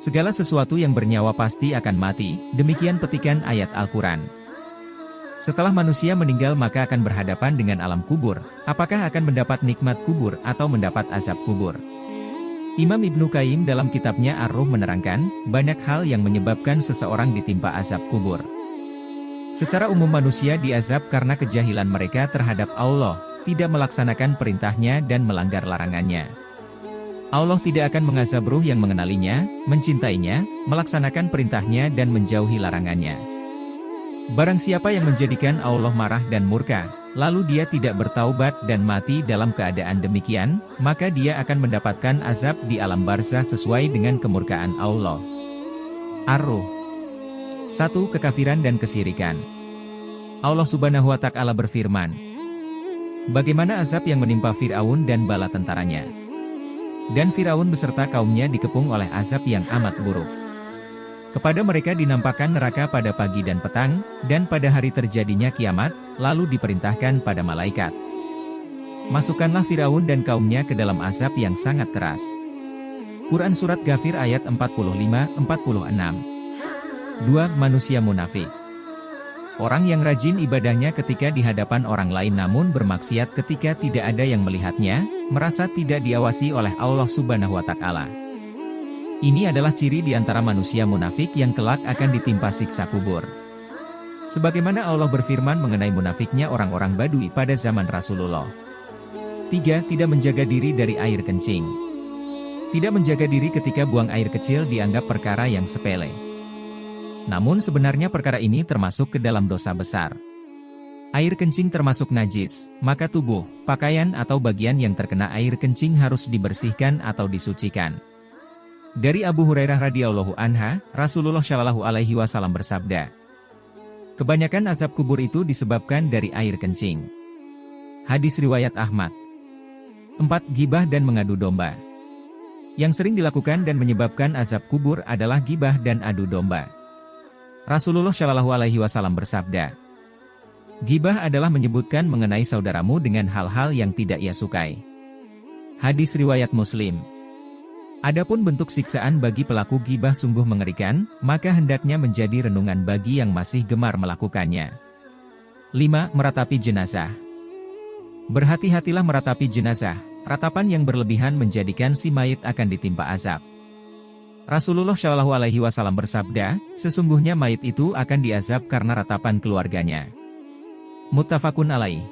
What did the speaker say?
Segala sesuatu yang bernyawa pasti akan mati, demikian petikan ayat Al-Quran. Setelah manusia meninggal maka akan berhadapan dengan alam kubur, apakah akan mendapat nikmat kubur atau mendapat azab kubur. Imam Ibnu Qayyim dalam kitabnya Ar-Ruh menerangkan, banyak hal yang menyebabkan seseorang ditimpa azab kubur. Secara umum manusia diazab karena kejahilan mereka terhadap Allah, tidak melaksanakan perintahnya dan melanggar larangannya. Allah tidak akan mengazab ruh yang mengenalinya, mencintainya, melaksanakan perintahnya dan menjauhi larangannya. Barang siapa yang menjadikan Allah marah dan murka, lalu dia tidak bertaubat dan mati dalam keadaan demikian, maka dia akan mendapatkan azab di alam barzah sesuai dengan kemurkaan Allah. Ar-Ruh 1. Kekafiran dan kesyirikan. Allah Subhanahu wa Ta'ala berfirman, bagaimana azab yang menimpa Fir'aun dan bala tentaranya. Dan Fir'aun beserta kaumnya dikepung oleh azab yang amat buruk. Kepada mereka dinampakkan neraka pada pagi dan petang, dan pada hari terjadinya kiamat, lalu diperintahkan pada malaikat. Masukkanlah Fir'aun dan kaumnya ke dalam azab yang sangat keras. Quran Surat Ghafir ayat 45-46. 2. Manusia munafik. Orang yang rajin ibadahnya ketika di hadapan orang lain namun bermaksiat ketika tidak ada yang melihatnya, merasa tidak diawasi oleh Allah Subhanahu wa Ta'ala. Ini adalah ciri di antara manusia munafik yang kelak akan ditimpa siksa kubur. Sebagaimana Allah berfirman mengenai munafiknya orang-orang Badui pada zaman Rasulullah. 3. Tidak menjaga diri dari air kencing. Tidak menjaga diri ketika buang air kecil dianggap perkara yang sepele. Namun sebenarnya perkara ini termasuk ke dalam dosa besar. Air kencing termasuk najis, maka tubuh, pakaian atau bagian yang terkena air kencing harus dibersihkan atau disucikan. Dari Abu Hurairah radhiyallahu anha, Rasulullah shallallahu alaihi wasallam bersabda, kebanyakan azab kubur itu disebabkan dari air kencing. Hadis riwayat Ahmad. 4. Gibah dan mengadu domba. Yang sering dilakukan dan menyebabkan azab kubur adalah gibah dan adu domba. Rasulullah Shallallahu Alaihi Wasallam bersabda, gibah adalah menyebutkan mengenai saudaramu dengan hal-hal yang tidak ia sukai. Hadis riwayat Muslim. Adapun bentuk siksaan bagi pelaku gibah sungguh mengerikan, maka hendaknya menjadi renungan bagi yang masih gemar melakukannya. 5. Meratapi jenazah. Berhati-hatilah meratapi jenazah, ratapan yang berlebihan menjadikan si mayit akan ditimpa azab. Rasulullah Shallallahu Alaihi Wasallam bersabda, sesungguhnya mayit itu akan diazab karena ratapan keluarganya. Muttafaqun alaih.